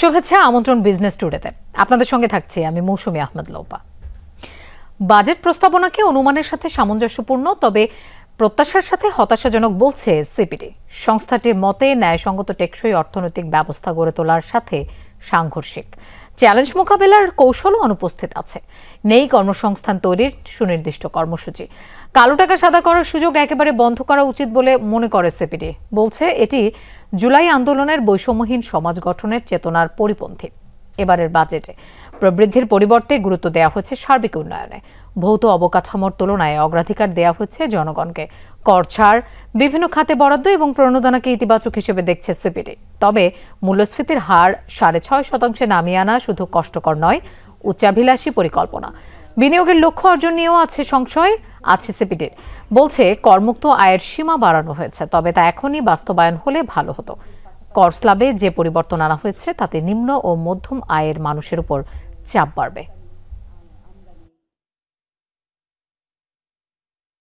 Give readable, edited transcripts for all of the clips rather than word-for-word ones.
শুভেচ্ছা আমন্ত্রণ বিজনেস টুডেতে। আপনাদের সঙ্গে থাকছি আমি মৌসুমী আহমেদ লোপা। বাজেট প্রস্তাবনাকে অনুমানের সাথে সামঞ্জস্যপূর্ণ, তবে প্রত্যাশার সাথে হতাশাজনক বলছে সিপিডি। সংস্থাটির মতে ন্যায়সঙ্গত টেকসই অর্থনৈতিক ব্যবস্থা গড়ে তোলার সাথে সাংঘর্ষিক চ্যালেঞ্জ মোকাবেলার কৌশলও অনুপস্থিত আছে। নেই কর্মসংস্থান তৈরির সুনির্দিষ্ট কর্মসূচি। কালো টাকা সাদা করার সুযোগ একেবারে বন্ধ করা উচিত বলে মনে করে সিপিডি। বলছে এটি জুলাই আন্দোলনের বৈষম্যহীন সমাজ গঠনের চেতনার পরিপন্থী। এবারের বাজেটে প্রবৃদ্ধির পরিবর্তে গুরুত্ব দেওয়া হয়েছে সার্বিক উন্নয়নে। ভৌত অবকাঠামোর তুলনায় অগ্রাধিকার দেওয়া হচ্ছে জনগণকে। কর ছাড়, বিভিন্ন খাতে বরাদ্দ এবং প্রণোদনাকে ইতিবাচক হিসেবে দেখছে সিপিডি। তবে মূল্যস্ফীতির হার 6.5% নামিয়ে আনা শুধু কষ্টকর নয়, উচ্চাভিলাষী পরিকল্পনা। বিনিয়োগের লক্ষ্য অর্জন নিয়েও আছে সংশয় আছে সিপিডির। বলছে করমুক্ত আয়ের সীমা বাড়ানো হয়েছে, তবে তা এখনই বাস্তবায়ন হলে ভালো হতো। কর স্ল্যাবে যে পরিবর্তন আনা হয়েছে তাতে নিম্ন ও মধ্যম আয়ের মানুষের উপর চাপ বাড়বে।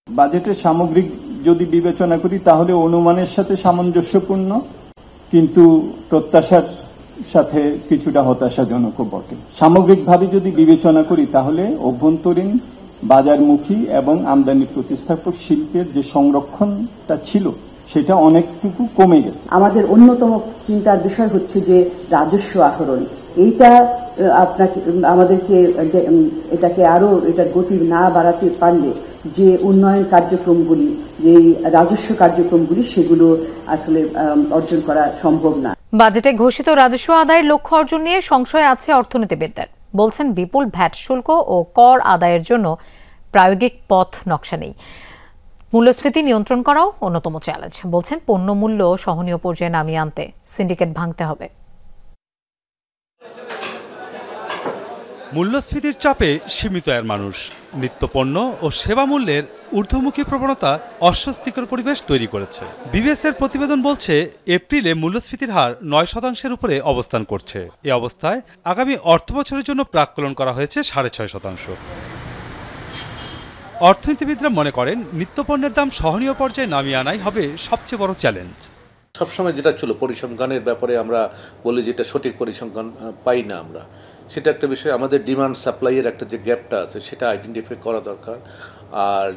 বাজেটের সামগ্রিক যদি বিবেচনা করি তাহলে অনুমানের সাথে সামঞ্জস্যপূর্ণ, কিন্তু প্রত্যাশার সাথে কিছুটা হতাশাজনকও বটে। সামগ্রিকভাবে যদি বিবেচনা করি তাহলে অভ্যন্তরীণ বাজারমুখী এবং আমদানি প্রতিস্থাপক শিল্পের যে সংরক্ষণটা ছিল সেটা অনেকটুকু কমে গেছে। আমাদের অন্যতম চিন্তার বিষয় হচ্ছে যে রাজস্ব আহরণ। এইটা আমাদেরকে এটাকে আরো এটার গতি না বাড়াতে পারলে যে উন্নয়ন কার্যক্রমগুলি, যে রাজস্ব কার্যক্রমগুলি, সেগুলো আসলে অর্জন করা সম্ভব না। বাজেটে ঘোষিত রাজস্ব আদায়ের লক্ষ্য অর্জন নিয়ে সংশয় আছে অর্থনীতিবিদদের। বলছেন বিপুল ভ্যাট শুল্ক ও কর আদায়ের জন্য প্রায়োগিক পথ নকশা নেই। মূল্যস্ফীতি নিয়ন্ত্রণ করাও অন্যতম চ্যালেঞ্জ। বলছেন পণ্য মূল্য সহনীয় পর্যায়ে নামিয়ে আনতে সিন্ডিকেট ভাঙতে হবে। মূল্যস্ফীতির চাপে সীমিত আয়ের মানুষ, নিত্যপণ্য ও সেবা মূল্যের ঊর্ধ্বমুখী প্রবণতা অস্বস্তিকর পরিবেশ তৈরি করেছে। বিবিএসের প্রতিবেদন বলছে এপ্রিলে মূল্যস্ফীতির হার 9% উপরে অবস্থান করছে। এ অবস্থায় আগামী অর্থবছরের জন্য প্রাক্কলন করা হয়েছে 6.5%। অর্থনীতিবিদরা মনে করেন নিত্যপণ্যের দাম সহনীয় পর্যায়ে নামিয়ে আনাই হবে সবচেয়ে বড় চ্যালেঞ্জ। সবসময় যেটা ছিল পরিসংখ্যানের ব্যাপারে আমরা বলি যেটা সঠিক পরিসংখ্যান পাই না আমরা, সেটা একটা বিষয়। আমাদের ডিমান্ড সাপ্লাইয়ের একটা যে গ্যাপটা আছে সেটা আইডেন্টিফাই করা দরকার, আর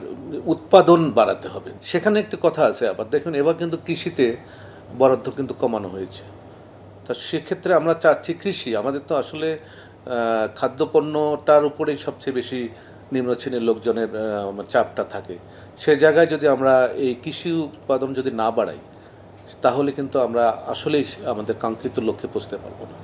উৎপাদন বাড়াতে হবে। সেখানে একটা কথা আছে আবার দেখুন, এবার কিন্তু কৃষিতে বরাদ্দ কিন্তু কমানো হয়েছে। তা সেক্ষেত্রে আমরা চাচ্ছি কৃষি, আমাদের তো আসলে খাদ্যপণ্যটার উপরেই সবচেয়ে বেশি নিম্ন শ্রেণীর লোকজনের চাপটা থাকে। সে জায়গায় যদি আমরা এই কৃষি উৎপাদন যদি না বাড়াই তাহলে কিন্তু আমরা আসলেই আমাদের কাঙ্ক্ষিত লক্ষ্যে পৌঁছতে পারবো না।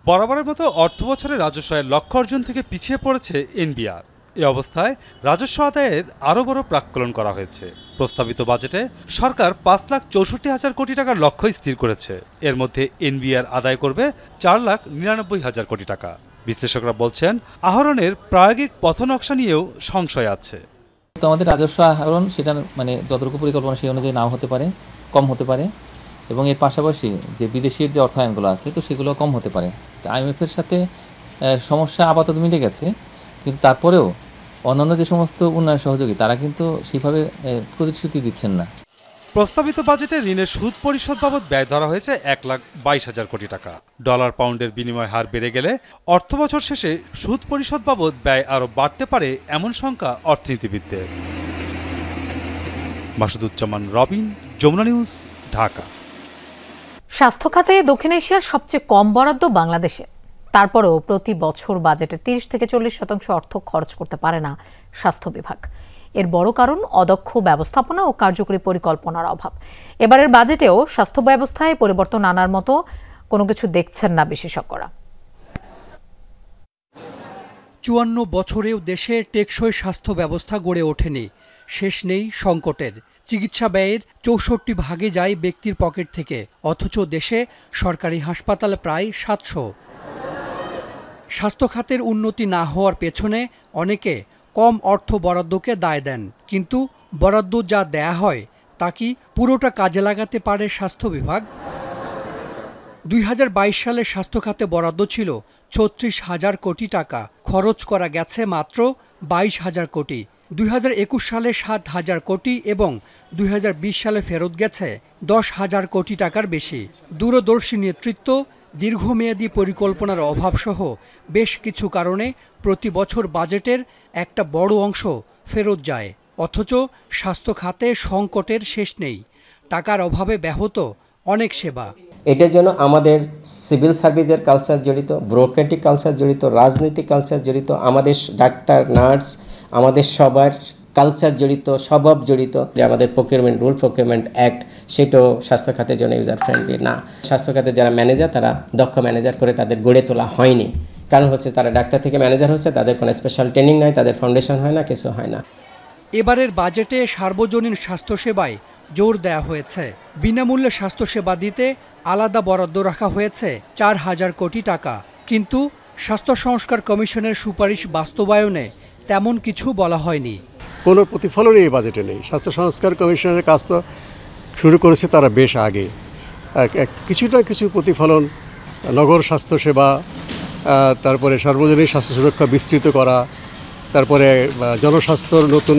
বরাবরের মতো অর্থবছরে রাজস্ব আয়ের লক্ষ্য অর্জন থেকে পিছিয়ে পড়েছে এনবিআর। এ অবস্থায় রাজস্ব আদায়ের আরও বড় প্রাক্কলন করা হয়েছে। প্রস্তাবিত বাজেটে সরকার 5,64,000 কোটি টাকার লক্ষ্য স্থির করেছে। এর মধ্যে এনবিআর আদায় করবে 4,99,000 কোটি টাকা। বিশ্লেষকরা বলছেন আহরণের প্রায়োগিক পথ নকশা নিয়েও সংশয় আছে। তো আমাদের রাজস্ব আহরণ সেটা যতটুকু পরিকল্পনা সেই অনুযায়ী নাও হতে পারে, কম হতে পারে, এবং এর পাশাপাশি যে বিদেশির যে অর্থায়নগুলো আছে তো সেগুলো কম হতে পারে। আইএমএফের সাথে সমস্যা আপাতত মিলে গেছে, কিন্তু তারপরেও অন্যান্য যে সমস্ত উন্নয়ন সহযোগী তারা কিন্তু সেভাবে প্রতিশ্রুতি দিচ্ছেন না। প্রস্তাবিত বাজেটে ঋণের সুদ পরিশোধ বাবদ ব্যয় ধরা হয়েছে 1,22,000 কোটি টাকা। ডলার পাউন্ডের বিনিময় হার বেড়ে গেলে অর্থবছর শেষে সুদ পরিশোধ বাবদ ব্যয় আরও বাড়তে পারে এমন শঙ্কা অর্থনীতিবিদদের। মাসুদুজ্জামান রবিন, যমুনা নিউজ, ঢাকা। স্বাস্থ্য খাতে দক্ষিণ এশিয়ার সবচেয়ে কম বরাদ্দ বাংলাদেশে। তারপরেও প্রতি বছর বাজেটে 30-40% অর্থ খরচ করতে পারে না স্বাস্থ্য বিভাগ। এর বড় কারণ অদক্ষ ব্যবস্থাপনা ও কার্যকরী পরিকল্পনার অভাব। এবারের বাজেটেও স্বাস্থ্য ব্যবস্থায় পরিবর্তন আনার মতো কোনো কিছু দেখছেন না বিশেষজ্ঞরা। 54 বছরেও দেশে টেকসই স্বাস্থ্য ব্যবস্থা গড়ে ওঠেনি। শেষ নেই সংকটের। চিকিৎসা ব্যয়ের 64% যায় ব্যক্তির পকেট থেকে, অথচ দেশে সরকারি হাসপাতাল প্রায় 700। স্বাস্থ্য খাতের উন্নতি না হওয়ার পেছনে অনেকে কম অর্থ বরাদ্দকে দায় দেন, কিন্তু বরাদ্দ যা দেয়া হয় তা কি পুরোটা কাজে লাগাতে পারে স্বাস্থ্য বিভাগ? 2022 সালে স্বাস্থ্য খাতে বরাদ্দ ছিল 36,000 কোটি টাকা, খরচ করা গেছে মাত্র 22,000 কোটি। 2021 সালে 7,000 কোটি এবং 2020 সালে ফেরত গেছে 10,000 কোটি টাকার বেশি। দূরদর্শী নেতৃত্ব, দীর্ঘমেয়াদী পরিকল্পনার অভাবসহ বেশ কিছু কারণে প্রতি বছর বাজেটের একটা বড় অংশ ফেরত যায়, অথচ স্বাস্থ্য খাতে সংকটের শেষ নেই। টাকার অভাবে ব্যাহত অনেক সেবা। এটার জন্য আমাদের সিভিল সার্ভিসের কালচার জড়িত, ব্যুরোক্রেটিক কালচার জড়িত, রাজনৈতিক কালচার জড়িত, আমাদের ডাক্তার, নার্স, আমাদের সবার কালচার জড়িত, স্বভাব জড়িত। যে আমাদের প্রকিউরমেন্ট রুল, প্রকিউরমেন্ট অ্যাক্ট, সেটাও স্বাস্থ্য খাতের জন্য ইউজার ফ্রেন্ডলি না। স্বাস্থ্য খাতের যারা ম্যানেজার, তারা দক্ষ ম্যানেজার করে তাদের গড়ে তোলা হয়নি। কারণ হচ্ছে তারা ডাক্তার থেকে ম্যানেজার হচ্ছে, তাদের কোনো স্পেশাল ট্রেনিং নাই, তাদের ফাউন্ডেশন হয় না, কিছু হয় না। এবারের বাজেটে সার্বজনীন স্বাস্থ্যসেবায় জোর দেওয়া হয়েছে। বিনামূল্যে স্বাস্থ্যসেবা দিতে আলাদা বরাদ্দ রাখা হয়েছে 4,000 কোটি টাকা। কিন্তু স্বাস্থ্য সংস্কার কমিশনের সুপারিশ বাস্তবায়নে তেমন কিছু বলা হয়নি। কোনো প্রতিফলনই এই বাজেটে নেই। স্বাস্থ্য সংস্কার কমিশনের কাজ তো শুরু করেছে তারা বেশ আগে। কিছুটা কিছু প্রতিফলন, নগর স্বাস্থ্যসেবা, তারপরে সার্বজনীন স্বাস্থ্য সুরক্ষা বিস্তৃত করা, তারপরে জনস্বাস্থ্যর নতুন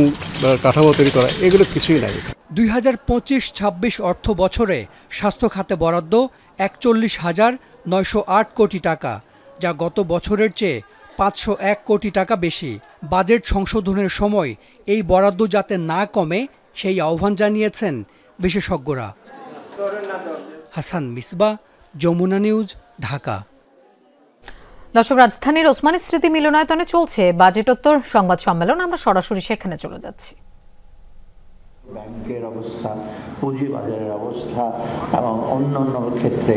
কাঠামো তৈরি করা, এগুলো কিছুই নাই। 2025-26 অর্থ বছরে স্বাস্থ্য খাতে বরাদ্দ 41,908 কোটি টাকা, যা গত বছরের চেয়ে 501 কোটি টাকা বেশি। বাজেট সংশোধনের সময় এই বরাদ্দ যাতে না কমে সেই আহ্বান জানিয়েছেন বিশেষজ্ঞরা। হাসান মিসবাহ, যমুনা নিউজ, ঢাকা। দর্শক, রাজধানীর ওসমানী স্মৃতি মিলনায়তনে চলছে বাজেটোত্তর সংবাদ সম্মেলন। আমরা সরাসরি সেখানে চলে যাচ্ছি। ব্যাংকের অবস্থা, পুঁজিবাজারের অবস্থা এবং অন্যান্য ক্ষেত্রে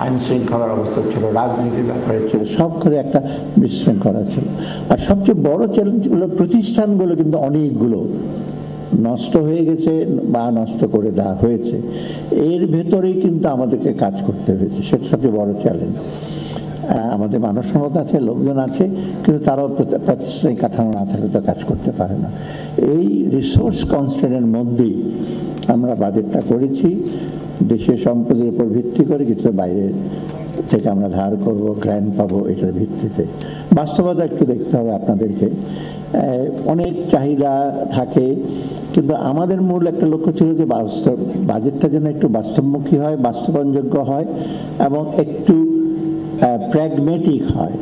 আইন শৃঙ্খলার অবস্থা ছিল, রাজনীতির ব্যাপারে ছিল, সব করে একটা বিশৃঙ্খলা ছিল। আর সবচেয়ে বড় চ্যালেঞ্জগুলো, প্রতিষ্ঠানগুলো কিন্তু অনেকগুলো নষ্ট হয়ে গেছে বা নষ্ট করে দেওয়া হয়েছে। এর ভেতরেই কিন্তু আমাদেরকে কাজ করতে হয়েছে, সেটা সবচেয়ে বড় চ্যালেঞ্জ। আমাদের মানব সম্পদ আছে, লোকজন আছে, কিন্তু তারাও প্রাতিষ্ঠানিক কাঠামো না থাকলে তো কাজ করতে পারে না। এই রিসোর্স কনস্ট্রেন্টের মধ্যেই আমরা বাজেটটা করেছি। দেশের সম্পদের উপর ভিত্তি করে, কিছু বাইরের থেকে আমরা ধার করব, গ্র্যান্ট পাবো, এটার ভিত্তিতে। বাস্তবতা একটু দেখতে হবে আপনাদেরকে। অনেক চাহিদা থাকে, কিন্তু আমাদের মূল একটা লক্ষ্য ছিল যে বাজেটটা যেন একটু বাস্তবমুখী হয়, বাস্তবায়নযোগ্য হয় এবং একটু প্র্যাগমেটিক হয়।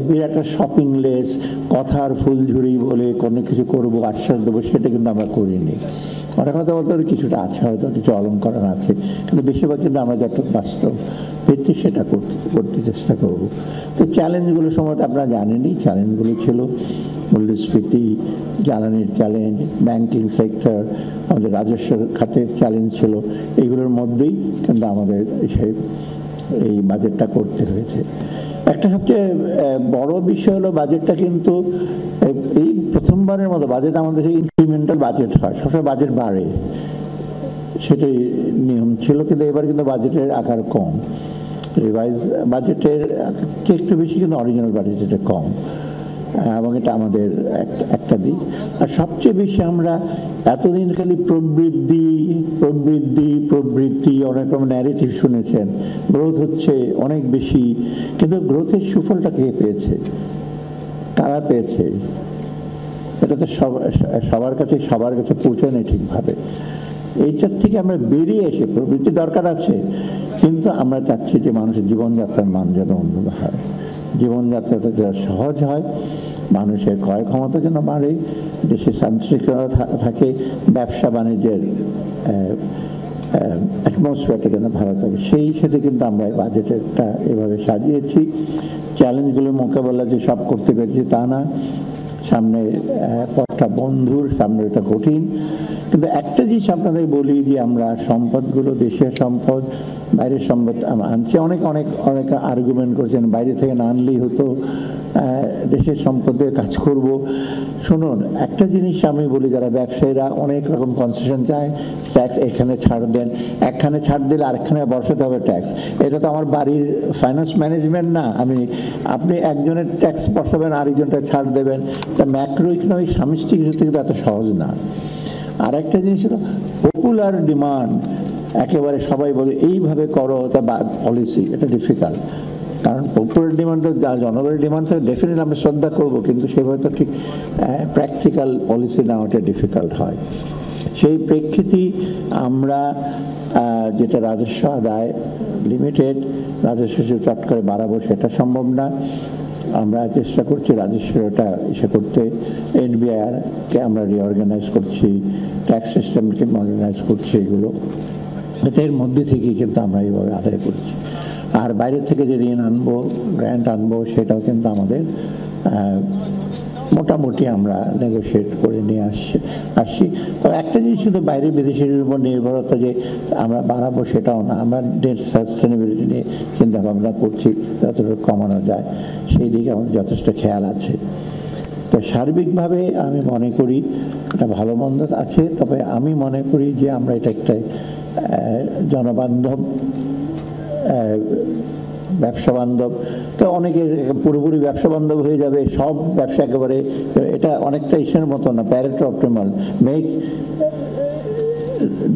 বিরাট শপিং লেস, কথার ফুলঝুরি বলে কোনো কিছু করবো, আশ্বাস দেবো, সেটা কিন্তু আমরা করিনি। অনেক কথা বলতে হবে, কিছুটা আছে, হয়তো কিছু অলঙ্করণ আছে, কিন্তু বেশিরভাগ কিন্তু আমরা যত বাস্তব ভিত্তি সেটা করতে চেষ্টা করব। তো চ্যালেঞ্জগুলো সম্বন্ধে আপনারা জানেনই, চ্যালেঞ্জগুলো ছিল মূল্যস্ফীতি, জ্বালানির চ্যালেঞ্জ, ব্যাংকিং সেক্টর, আমাদের রাজস্ব খাতের চ্যালেঞ্জ ছিল। এগুলোর মধ্যেই কিন্তু আমাদের এই বাজেটটা করতে হয়েছে। একটা সবচেয়ে বড় বিষয় হলো বাজেটটা কিন্তু এই প্রথমবারের মতো বাজেট আমাদের ইনক্রিমেন্টাল বাজেট হয়, সবসময় বাজেট বাড়ে, সেটাই নিয়ম ছিল। কিন্তু এবার কিন্তু বাজেটের আকার কম, রিভাইজ বাজেটের একটু বেশি, কিন্তু অরিজিনাল বাজেটের কম, এবং এটা আমাদের একটা দিক। আর সবচেয়ে বেশি আমরা এতদিন খালি প্রবৃদ্ধি প্রবৃদ্ধি প্রবৃদ্ধি অনেক রকম ন্যারেটিভ শুনেছেন, গ্রোথ হচ্ছে অনেক বেশি, কিন্তু গ্রোথের সুফলটা কে পেয়েছে, কারা পেয়েছে? এটা তো সবার কাছে পৌঁছায় ঠিকভাবে। এইটার থেকে আমরা বেরিয়ে এসে, প্রবৃদ্ধি দরকার আছে, কিন্তু আমরা চাচ্ছি যে মানুষের জীবনযাত্রার মান যেন উন্নত হয়, জীবনযাত্রাটা যেন সহজ হয়, মানুষের ক্রয় ক্ষমতা যেন বাড়ে, দেশে শান্তিশৃঙ্খলা থাকে, ব্যবসা বাণিজ্যের অ্যাটমসফিয়ারটা যেন ভালো থাকে। সেই সাথে কিন্তু আমরা বাজেটটা এভাবে সাজিয়েছি। চ্যালেঞ্জগুলোর মোকাবেলা যে সব করতে পেরেছি তা না, সামনে পথটা বন্ধুর, সামনে এটা কঠিন। কিন্তু একটা জিনিস আপনাদের বলি যে আমরা সম্পদগুলো, দেশের সম্পদ, বাইরের সম্পদ আনছি। অনেক আর্গুমেন্ট করছেন বাইরে থেকে না আনলেই হতো, দেশের সম্পদে কাজ করব। শুনুন, একটা জিনিস আমি বলি, যারা ব্যবসায়ীরা অনেক রকম কনসেশন চায়, ট্যাক্স এখানে ছাড় দেন, একখানে ছাড় দিলে আরেকখানে বসাতে হবে ট্যাক্স। এটা তো আমার বাড়ির ফাইন্যান্স ম্যানেজমেন্ট না। আপনি একজনের ট্যাক্স বসাবেন, আরেকজনটা ছাড় দেবেন। তা ম্যাক্রো ইকোনমিক সামষ্টিক হিসেবে কিন্তু এত সহজ না। আর একটা জিনিস হলো পপুলার ডিমান্ড, একেবারে সবাই বলে এইভাবে করো, তা পলিসি, এটা ডিফিকাল্ট। কারণ পপুলার ডিমান্ড তো জনগণের ডিমান্ড তো ডেফিনেটলি আমরা শ্রদ্ধা করবো, কিন্তু সেভাবে তো ঠিক প্র্যাকটিক্যাল পলিসি নেওয়াটা ডিফিকাল্ট হয়। সেই প্রেক্ষিতেই আমরা যেটা রাজস্ব আদায় লিমিটেড, রাজস্ব চট করে বাড়াবো সেটা সম্ভব না। আমরা চেষ্টা করছি রাজস্বটা করতে, এনবিআরকে আমরা রিঅর্গানাইজ করছি, ট্যাক্স সিস্টেমকে মডার্নাইজ করছি, এগুলো এর মধ্যে থেকেই কিন্তু আমরা এইভাবে আদায় করছি। আর বাইরে থেকে যে ঋণ আনবো, গ্র্যান্ট আনবো, সেটাও কিন্তু আমাদের মোটামুটি আমরা নেগোশিয়েট করে নিয়ে আসছি। তো একটা জিনিস কিন্তু বাইরে বিদেশের উপর নির্ভরতা যে আমরা বাড়াবো সেটাও না, আমরা ডেট সাস্টেনেবিলিটি নিয়ে চিন্তা ভাবনা করছি যতটুকু কমানো যায়, সেই দিকে আমাদের যথেষ্ট খেয়াল আছে। তো সার্বিকভাবে আমি মনে করি এটা ভালো মন্দ আছে, তবে আমি মনে করি যে আমরা এটা একটা জনবান্ধব ব্যবসা বান্ধব। তো অনেকে পুরোপুরি ব্যবসা বান্ধব হয়ে যাবে, সব ব্যবসা একেবারে, এটা অনেকটা ইসের মতো না, Pareto optimal,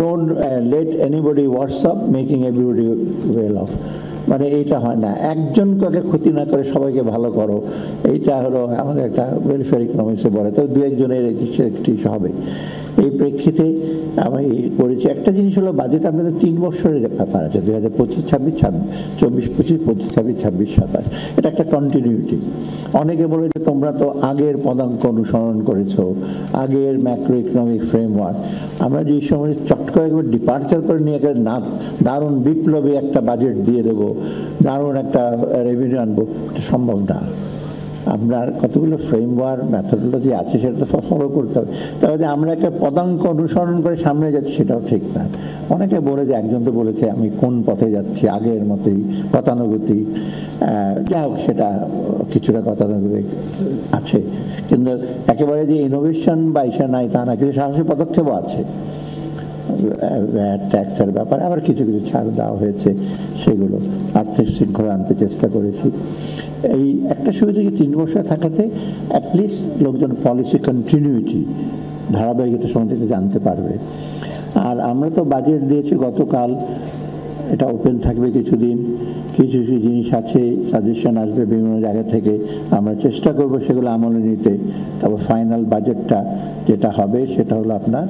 don't let anybody WhatsApp making everybody well of, মানে এইটা হয় না, একজনকে ক্ষতি না করে সবাইকে ভালো করো, এইটা হলো আমাদের একটা ওয়েলফেয়ার ইকোনমিক্সে বলে। তো দু একজনের একটি হবে। এই প্রেক্ষিতে আমি করেছি। একটা জিনিস হলো বাজেট আপনাদের 3 বছরের ব্যাপার আছে, 2025-26, 24-25, 25-26, 26-27, এটা একটা কন্টিনিউটি। অনেকে বলে যে তোমরা তো আগের পদাঙ্ক অনুসরণ করেছো, আগের ম্যাক্রো ইকোনমিক ফ্রেমওয়ার্ক, আমরা যে সময় চট করে একবার ডিপার্চার করে নিয়ে দারুণ বিপ্লবী একটা বাজেট দিয়ে দেবো, দারুণ একটা রেভিনিউ আনবো, এটা সম্ভব না। আপনার কতগুলো ফ্রেমওয়ার্ক মেথডোলজি আছে সেটা তো ফলো করতে হবে। তবে আমরা একটা পদাঙ্ক অনুসরণ করে সামনে যাচ্ছি সেটাও ঠিক না। অনেকে বলে যে, একজন তো বলেছে আমি কোন পথে যাচ্ছি, আগের মতোই গতানুগতিক, যাই হোক সেটা কিছুটা গতানুগতিক আছে, কিন্তু একেবারে যে ইনোভেশন বা ইসা নাই তা না, কিছু সাহসী পদক্ষেপও আছে। ট্যাক্সের ব্যাপারে আবার কিছু কিছু ছাড় দেওয়া হয়েছে, সেগুলো আর্থিক শৃঙ্খলা আনতে চেষ্টা করেছি। এই একটা সুবিধা কি 3 বছর থাকাতে অ্যাটলিস্ট লোকজন পলিসি কন্টিনিউটি, ধারাবাহিকতা সম্বন্ধে জানতে পারবে। আর আমরা তো বাজেট দিয়েছি গতকাল, এটা ওপেন থাকবে কিছুদিন, কিছু কিছু জিনিস আছে, সাজেশন আসবে বিভিন্ন জায়গা থেকে, আমরা চেষ্টা করব সেগুলো আমলে নিতে। তবে ফাইনাল বাজেটটা যেটা হবে সেটা হলো আপনার,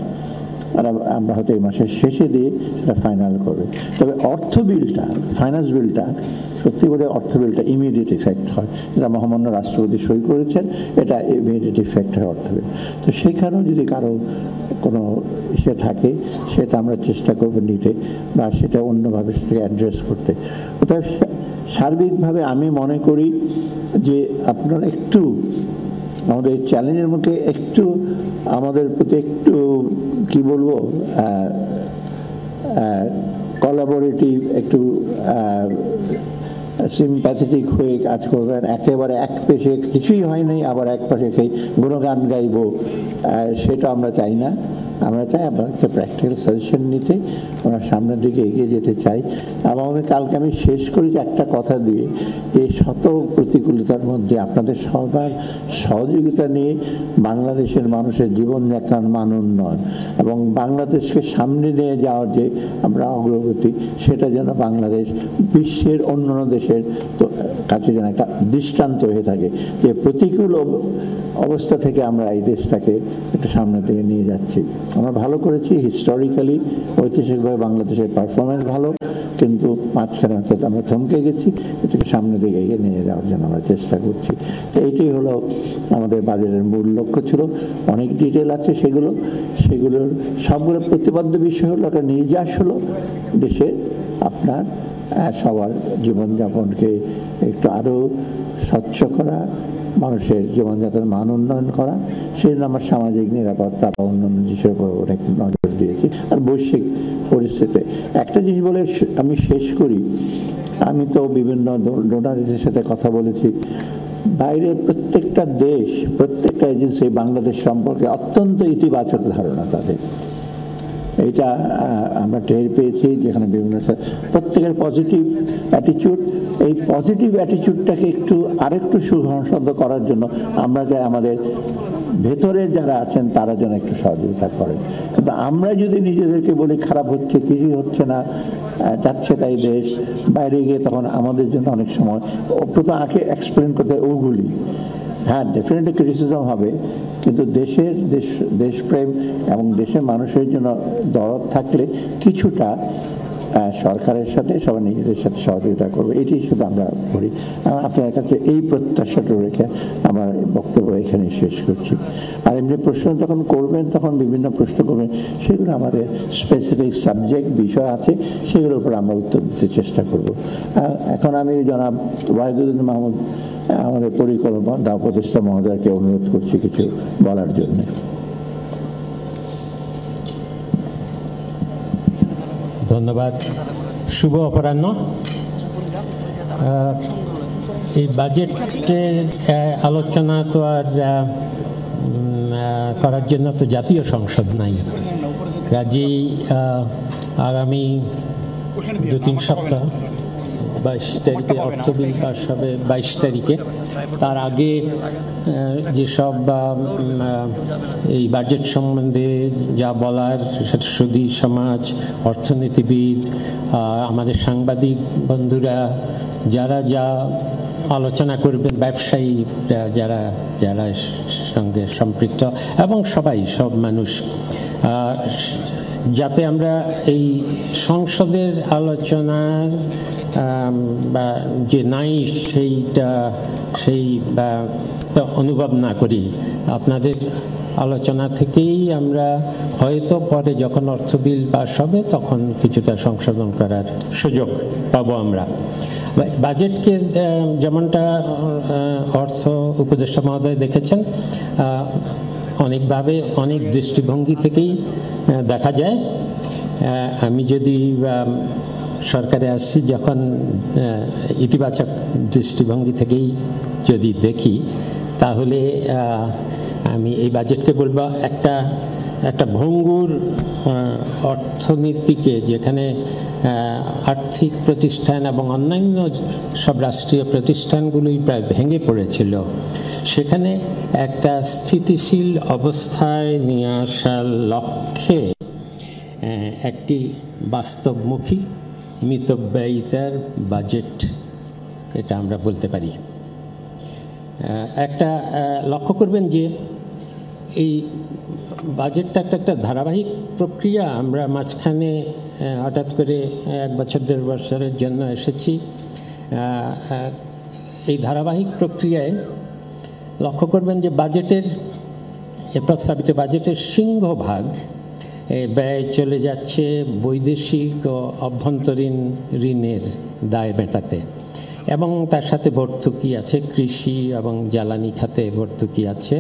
আর আমরা হয়তো এই মাসের শেষে দিয়ে সেটা ফাইনাল করবে। তবে অর্থ বিলটা, ফাইন্যান্স বিলটা, সত্যি করে অর্থ বিলটা ইমিডিয়েট ইফেক্ট হয়, যেটা মহামান্য রাষ্ট্রপতি সই করেছেন, এটা ইমিডিয়েট ইফেক্ট হয় অর্থ বিল। তো সেখানেও যদি কারো কোনো ইসে থাকে সেটা আমরা চেষ্টা করবো নিতে, বা সেটা অন্যভাবে সেটাকে অ্যাড্রেস করতে। অর্থাৎ সার্বিকভাবে আমি মনে করি যে আপনারা একটু আমাদের চ্যালেঞ্জের মধ্যে একটু আমাদের প্রতি একটু কি বলবো কোলাবোরেটিভ, একটু সিম্প্যাথেটিক হয়ে কাজ করবেন। একেবারে এক পেশে কিছুই হয়নি আবার এক পাশে সেই গুণগান গাইব, সেটা আমরা চাই না। আমরা চাই আমরা একটা প্র্যাকটিক্যাল সাজেশন নিতে, আমরা সামনের দিকে এগিয়ে যেতে চাই। এবং কালকে আমি শেষ করেছি একটা কথা দিয়ে, যে শত প্রতিকূলতার মধ্যে আপনাদের সবার সহযোগিতা নিয়ে বাংলাদেশের মানুষের জীবনযাত্রার মান উন্নয়ন এবং বাংলাদেশকে সামনে নিয়ে যাওয়ার যে আমরা অগ্রগতি, সেটা যেন বাংলাদেশ বিশ্বের অন্যান্য দেশের কাছে যেন একটা দৃষ্টান্ত হয়ে থাকে, যে প্রতিকূল অবস্থা থেকে আমরা এই দেশটাকে একটু সামনের দিকে নিয়ে যাচ্ছি। আমরা ভালো করেছি হিস্টোরিক্যালি, ঐতিহাসিকভাবে বাংলাদেশের পারফরমেন্স ভালো, কিন্তু মাঝখানে অর্থাৎ আমরা থমকে গেছি, এটাকে সামনের দিকে এগিয়ে নিয়ে যাওয়ার জন্য আমরা চেষ্টা করছি। তো এইটাই হলো আমাদের বাজেটের মূল লক্ষ্য ছিল। অনেক ডিটেল আছে, সেগুলোর সবগুলো প্রতিপাদ্য বিষয় হলো একটা নির্যাস হলো দেশের আপনার সবার জীবনযাপনকে একটু আরও স্বচ্ছ করা, মানুষের জীবনযাত্রার মান উন্নয়ন করা, সেজন্য আমার সামাজিক নিরাপত্তা বা অন্যান্য বিষয়ের উপর অনেক নজর দিয়েছি। আর বৈশ্বিক পরিস্থিতিতে একটা জিনিস বলে আমি শেষ করি, আমি তো বিভিন্ন ডোনারদের সাথে কথা বলেছি, বাইরের প্রত্যেকটা দেশ, প্রত্যেকটা এজেন্সি বাংলাদেশ সম্পর্কে অত্যন্ত ইতিবাচক ধারণা তাদের, এইটা আমরা টের পেয়েছি। যেখানে বিভিন্ন প্রত্যেকের পজিটিভ অ্যাটিটিউড, এই পজিটিভ অ্যাটিটিউডটাকে একটু আরেকটু সুসংহত করার জন্য আমরা চাই আমাদের ভেতরের যারা আছেন তারা যেন একটু সহযোগিতা করেন। কিন্তু আমরা যদি নিজেদেরকে বলি খারাপ হচ্ছে, কিছুই হচ্ছে না, যাচ্ছে তাই দেশ, বাইরে গিয়ে তখন আমাদের জন্য অনেক সময় প্রথম আঁকে এক্সপ্লেন করতে ওগুলি, হ্যাঁ ডেফিনেটলি ক্রিটিসিজম হবে, কিন্তু দেশপ্রেম এবং দেশের মানুষের জন্য দরদ থাকলে কিছুটা সরকারের সাথে সবাই নিজেদের সাথে সহযোগিতা করবে, এটি শুধু আমরা করি। আপনার কাছে এই প্রত্যাশাটা রেখে আমার বক্তব্য এখানে শেষ করছি। আর এমনি প্রশ্ন যখন করবেন তখন বিভিন্ন প্রশ্ন করবেন, সেগুলো আমাদের স্পেসিফিক সাবজেক্ট বিষয় আছে, সেগুলোর উপর আমরা উত্তর দিতে চেষ্টা করব। এখন আমি জনাব ওয়াহিদুদ্দিন মাহমুদ আমাদের পরিকল্পনা উপদেষ্টা মহোদয়কে অনুরোধ করছি কিছু বলার জন্য। ধন্যবাদ। শুভ অপরাহ্ন। এই বাজেটের আলোচনা তো আর করার জন্য তো জাতীয় সংসদ নাই, কাজেই আগামী 2-3 সপ্তাহ 22 তারিখে অর্থ বিল পাস হবে, 22 তারিখে। তার আগে যেসব এই বাজেট সম্বন্ধে যা বলার, সেটা সুধী সমাজ, অর্থনীতিবিদ, আমাদের সাংবাদিক বন্ধুরা যারা যা আলোচনা করবেন, ব্যবসায়ী যারা যারা সঙ্গে সম্পৃক্ত এবং সব মানুষ, যাতে আমরা এই সংসদের আলোচনার বা যে নাই সেই অনুভব না করি। আপনাদের আলোচনা থেকেই আমরা হয়তো পরে যখন অর্থ বিল পাস হবে তখন কিছুটা সংশোধন করার সুযোগ পাবো আমরা। বাজেটকে যেমনটা অর্থ উপদেষ্টা মহোদয় দেখেছেন, অনেকভাবে অনেক দৃষ্টিভঙ্গি থেকেই দেখা যায়। আমি যদি সরকারে আসছি যখন ইতিবাচক দৃষ্টিভঙ্গি থেকেই যদি দেখি, তাহলে আমি এই বাজেটকে বলবো একটা ভঙ্গুর অর্থনীতিকে, যেখানে আর্থিক প্রতিষ্ঠান এবং অন্যান্য সব রাষ্ট্রীয় প্রতিষ্ঠানগুলোই প্রায় ভেঙে পড়েছিল, সেখানে একটা স্থিতিশীল অবস্থায় নিয়ে আসার লক্ষ্যে একটি বাস্তবমুখী মিতব্যয়িতার বাজেট, এটা আমরা বলতে পারি। একটা লক্ষ্য করবেন যে এই বাজেটটা একটা ধারাবাহিক প্রক্রিয়া। আমরা মাঝখানে হঠাৎ করে 1 বছর 1.5 বছরের জন্য এসেছি। এই ধারাবাহিক প্রক্রিয়ায় লক্ষ্য করবেন যে প্রস্তাবিত বাজেটের সিংহভাগ ব্যয় চলে যাচ্ছে বৈদেশিক ও অভ্যন্তরীণ ঋণের দায় মেটাতে, এবং তার সাথে ভর্তুকি আছে, কৃষি এবং জ্বালানি খাতে ভর্তুকি আছে,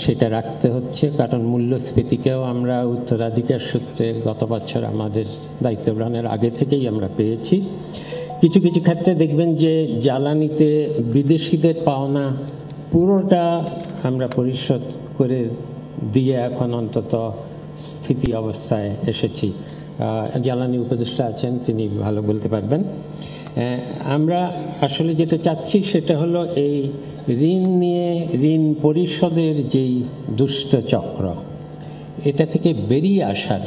সেটা রাখতে হচ্ছে। কারণ মূল্যস্ফীতিকেও আমরা উত্তরাধিকার সূত্রে গত বছর আমাদের দায়িত্ব গ্রহণের আগে থেকেই আমরা পেয়েছি। কিছু কিছু ক্ষেত্রে দেখবেন যে জ্বালানিতে বিদেশিদের পাওনা পুরোটা আমরা পরিশোধ করে দিয়ে এখন অন্তত স্থিতি অবস্থায় এসেছি। জ্বালানি উপদেষ্টা আছেন, তিনি ভালো বলতে পারবেন। আমরা আসলে যেটা চাচ্ছি সেটা হলো এই ঋণ পরিশোধের যেই দুষ্ট চক্র, এটা থেকে বেরিয়ে আসার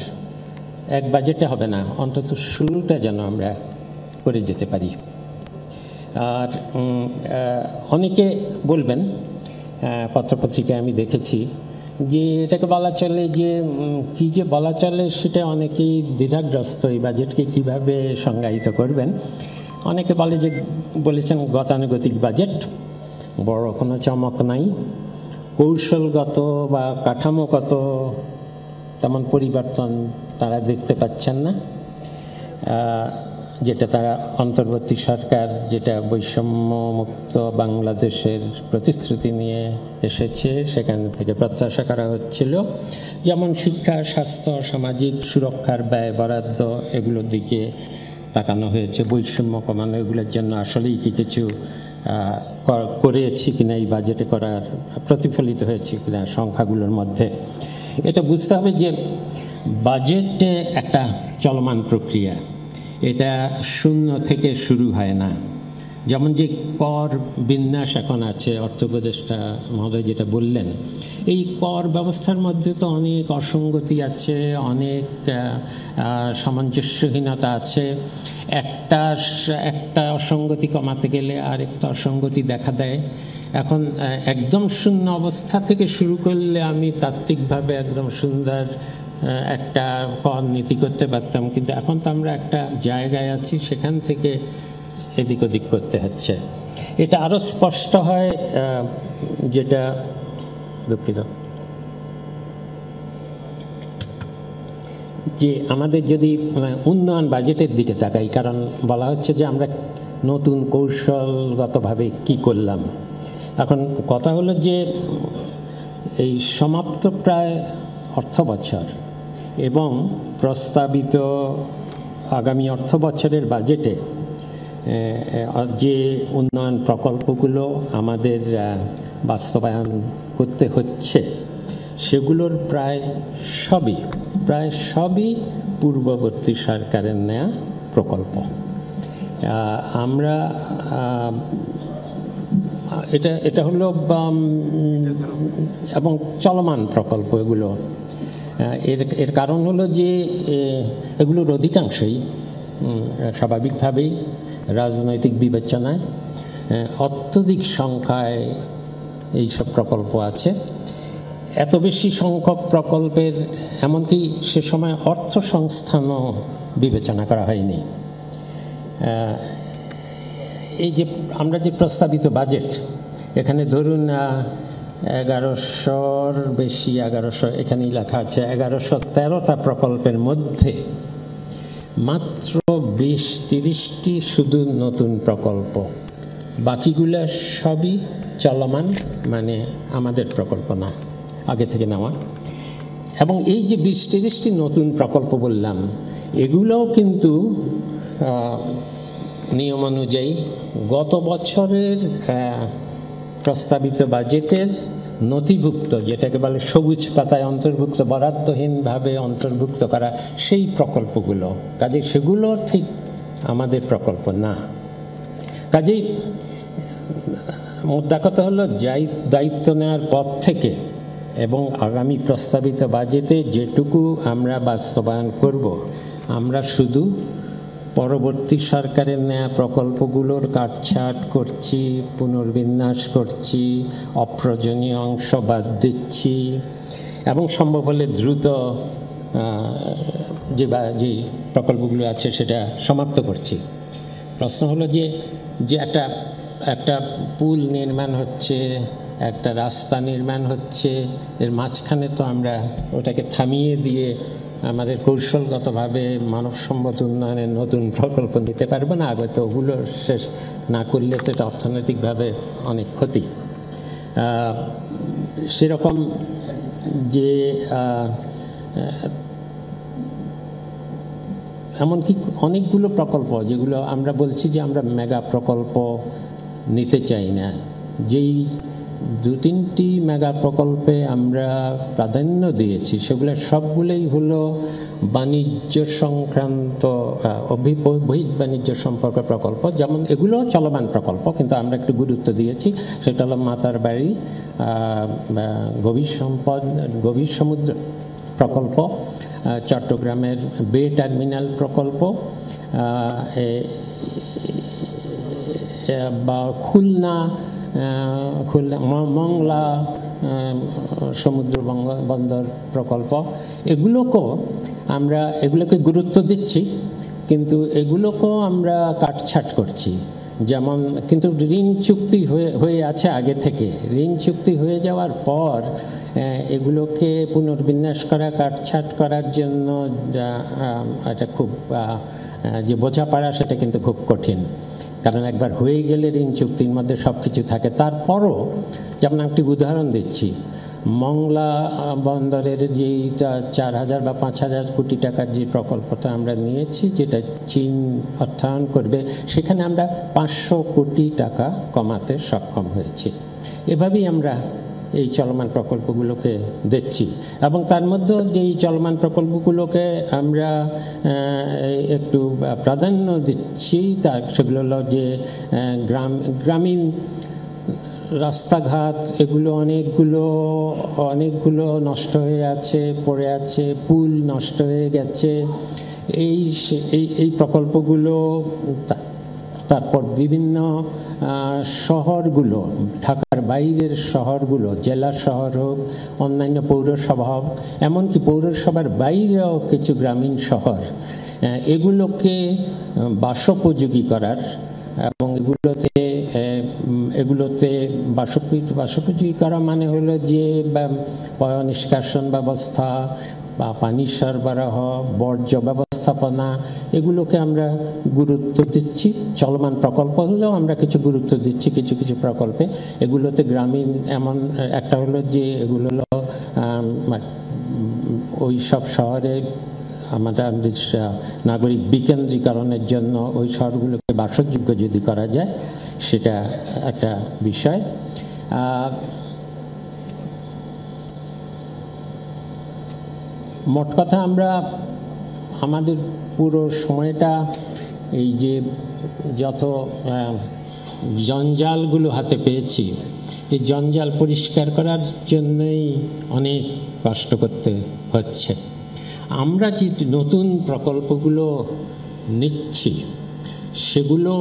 এক বাজেটে হবে না, অন্তত শুরুটা যেন আমরা করে যেতে পারি। আর অনেকে বলবেন, পত্রপত্রিকায় আমি দেখেছি যে এটাকে বলা চলে যে কী যে বলা চলে সেটা অনেকেই দ্বিধাগ্রস্ত, এই বাজেটকে কীভাবে সংজ্ঞায়িত করবেন। অনেকে বলেছেন গতানুগতিক বাজেট, বড় কোনো চমক নাই, কৌশলগত বা কাঠামোগত তেমন পরিবর্তন তারা দেখতে পাচ্ছেন না, যেটা তারা অন্তর্বর্তী সরকার যেটা বৈষম্যমুক্ত বাংলাদেশের প্রতিশ্রুতি নিয়ে এসেছে সেখান থেকে প্রত্যাশা করা হচ্ছিল। যেমন শিক্ষা, স্বাস্থ্য, সামাজিক সুরক্ষার ব্যয় বরাদ্দ, এগুলোর দিকে তাকানো হয়েছে। বৈষম্য কমানো, এগুলোর জন্য আসলেই কি কিছু করেছি কিনা, এই বাজেটে করার প্রতিফলিত হয়েছে কিনা সংখ্যাগুলোর মধ্যে, এটা বুঝতে হবে যে বাজেটে একটা চলমান প্রক্রিয়া, এটা শূন্য থেকে শুরু হয় না। যেমন যে কর বিন্যাস এখন আছে, অর্থ উপদেষ্টা মহোদয় যেটা বললেন, এই কর ব্যবস্থার মধ্যে তো অনেক অসঙ্গতি আছে, অনেক সামঞ্জস্যহীনতা আছে। একটা অসঙ্গতি কমাতে গেলে আরেকটা অসঙ্গতি দেখা দেয়। এখন একদম শূন্য অবস্থা থেকে শুরু করলে আমি তাত্ত্বিকভাবে একদম সুন্দর একটা কর নীতি করতে পারতাম, কিন্তু এখন তো আমরা একটা জায়গায় আছি, সেখান থেকে এদিক ওদিক করতে হচ্ছে। এটা আরও স্পষ্ট হয় যেটা দুঃখিত যে আমাদের যদি উন্নয়ন বাজেটের দিকে তাকাই, কারণ বলা হচ্ছে যে আমরা নতুন কৌশলগতভাবে কি করলাম। এখন কথা হলো যে এই সমাপ্ত প্রায় অর্থ বছর এবং প্রস্তাবিত আগামী অর্থ বছরের বাজেটে যে উন্নয়ন প্রকল্পগুলো আমাদের বাস্তবায়ন করতে হচ্ছে সেগুলোর প্রায় সবই পূর্ববর্তী সরকারের নেয়া প্রকল্প। আমরা এটা হলো এবং চলমান প্রকল্প এগুলো। এর কারণ হলো যে এগুলোর অধিকাংশই স্বাভাবিকভাবেই রাজনৈতিক বিবেচনায় অত্যধিক সংখ্যায় এইসব প্রকল্প আছে। এত বেশি সংখ্যক প্রকল্পের এমনকি সে সময় অর্থ সংস্থানও বিবেচনা করা হয়নি। এই যে আমরা যে প্রস্তাবিত বাজেট, এখানে ধরুন 1100-র বেশি, 1100 এখানেই লেখা আছে, 1113টা প্রকল্পের মধ্যে মাত্র 20-30টি শুধু নতুন প্রকল্প, বাকিগুলো সবই চলমান, মানে আমাদের প্রকল্প না, আগে থেকে নেওয়া। এবং এই যে 20-30টি নতুন প্রকল্প বললাম, এগুলোও কিন্তু নিয়ম অনুযায়ী গত বছরের প্রস্তাবিত বাজেটের নথিভুক্ত, যেটাকে বলে সবুজ পাতায় অন্তর্ভুক্ত, বরাদ্দহীনভাবে অন্তর্ভুক্ত করা সেই প্রকল্পগুলো, কাজে সেগুলো ঠিক আমাদের প্রকল্প না। কাজেই মোদ্দা কথা হলো দায়িত্ব নেওয়ার পর থেকে এবং আগামী প্রস্তাবিত বাজেটে যেটুকু আমরা বাস্তবায়ন করব, আমরা শুধু পরবর্তী সরকারের নেয়া প্রকল্পগুলোর কাটছাঁট করছি, পুনর্বিন্যাস করছি, অপ্রয়োজনীয় অংশ বাদ দিচ্ছি এবং সম্ভব হলে দ্রুত যে প্রকল্পগুলো আছে সেটা সমাপ্ত করছি। প্রশ্ন হলো যে একটা পুল নির্মাণ হচ্ছে, একটা রাস্তা নির্মাণ হচ্ছে, এর মাঝখানে তো আমরা ওটাকে থামিয়ে দিয়ে আমাদের কৌশলগতভাবে মানব সম্পদ উন্নয়নের নতুন প্রকল্প নিতে পারবো না। আগে তো ওগুলো শেষ না করলে তো এটা অর্থনৈতিকভাবে অনেক ক্ষতি। সেরকম যে এমনকি অনেকগুলো প্রকল্প যেগুলো আমরা বলছি যে আমরা মেগা প্রকল্প নিতে চাই না, যেই 2-3টি মেগা প্রকল্পে আমরা প্রাধান্য দিয়েছি সেগুলো সবগুলোই হলো বাণিজ্য সংক্রান্ত বহিঃ বাণিজ্য সম্পর্ক প্রকল্প। যেমন এগুলো চলমান প্রকল্প, কিন্তু আমরা একটু গুরুত্ব দিয়েছি, সেটা হলো মাতার বাড়ি গভীর সমুদ্র প্রকল্প, চট্টগ্রামের বে টার্মিনাল প্রকল্প, বা খুলনা মংলা সমুদ্র বন্দর প্রকল্প, এগুলোকে গুরুত্ব দিচ্ছি, কিন্তু এগুলোকেও আমরা কাটছাঁট করছি। যেমন কিন্তু ঋণ চুক্তি হয়ে আছে আগে থেকে, ঋণ চুক্তি হয়ে যাওয়ার পর এগুলোকে পুনর্বিন্যাস করা, কাটছাঁট করার জন্য এটা খুব যে বোঝাপড়া সেটা কিন্তু খুব কঠিন, কারণ একবার হয়ে গেলে ঋণ চুক্তির মধ্যে সব কিছু থাকে। তারপরও যেমন একটি উদাহরণ দিচ্ছি, মংলা বন্দরের যেই 4000 বা 5000 কোটি টাকার যে প্রকল্পটা আমরা নিয়েছি, যেটা চীন অর্থায়ন করবে, সেখানে আমরা 500 কোটি টাকা কমাতে সক্ষম হয়েছি। এভাবেই আমরা এই চলমান প্রকল্পগুলোকে দেখছি এবং তার মধ্যে যেই চলমান প্রকল্পগুলোকে আমরা একটু প্রাধান্য দিচ্ছি সেগুলো হলো যে গ্রামীণ রাস্তাঘাট, এগুলো অনেকগুলো নষ্ট হয়ে আছে, পড়ে আছে, পুল নষ্ট হয়ে গেছে। এই প্রকল্পগুলো তারপর বিভিন্ন শহরগুলো, ঢাকার বাইরের শহরগুলো, জেলা শহর হোক, অন্যান্য পৌরসভা হোক, এমনকি পৌরসভার বাইরেও কিছু গ্রামীণ শহর, এগুলোকে বাসোপযোগী করার এবং এগুলোতে বাসোপযোগী করা মানে হলো যে পয়ঃনিষ্কাশন ব্যবস্থা বা পানি সরবরাহ, বর্জ্য ব্যবস্থাপনা, এগুলোকে আমরা গুরুত্ব দিচ্ছি। চলমান প্রকল্প হলেও আমরা কিছু গুরুত্ব দিচ্ছি কিছু কিছু প্রকল্পে। এগুলোতে গ্রামীণ এমন একটা হলো যে এগুলো হলো ওই সব শহরে আমাদের নাগরিক বিকেন্দ্রীকরণের জন্য ওই শহরগুলোকে বাসযোগ্য যদি করা যায় সেটা একটা বিষয়। মোট কথা আমরা আমাদের পুরো সময়টা এই যে যত জঞ্জালগুলো হাতে পেয়েছি, এই জঞ্জাল পরিষ্কার করার জন্যই অনেক কষ্ট করতে হচ্ছে। আমরা যে নতুন প্রকল্পগুলো নিচ্ছি সেগুলো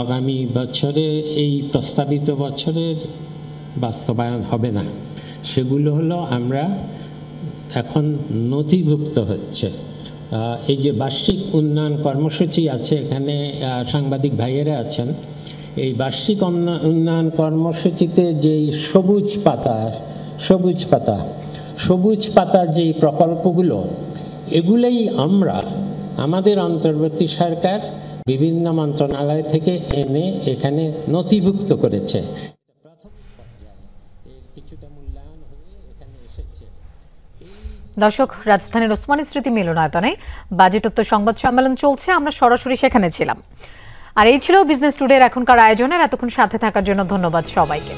আগামী বছরে, এই প্রস্তাবিত বছরের বাস্তবায়ন হবে না। সেগুলো হলো আমরা এখন নথিভুক্ত হচ্ছে। এই যে বার্ষিক উন্নয়ন কর্মসূচি আছে, এখানে সাংবাদিক ভাইয়েরা আছেন, এই বার্ষিক উন্নয়ন কর্মসূচিতে যেই সবুজ পাতার যেই প্রকল্পগুলো, এগুলোই আমরা আমাদের অন্তর্বর্তী সরকার বিভিন্ন মন্ত্রণালয় থেকে এনে এখানে নথিভুক্ত করেছে। দর্শক, রাজধানীর ওসমানী স্মৃতি মিলনায়তনে বাজেটোত্তর সংবাদ সম্মেলন চলছে, আমরা সরাসরি সেখানে ছিলাম। আর এই ছিল বিজনেস টুডের এখনকার আয়োজনের। এতক্ষণ সাথে থাকার জন্য ধন্যবাদ সবাইকে।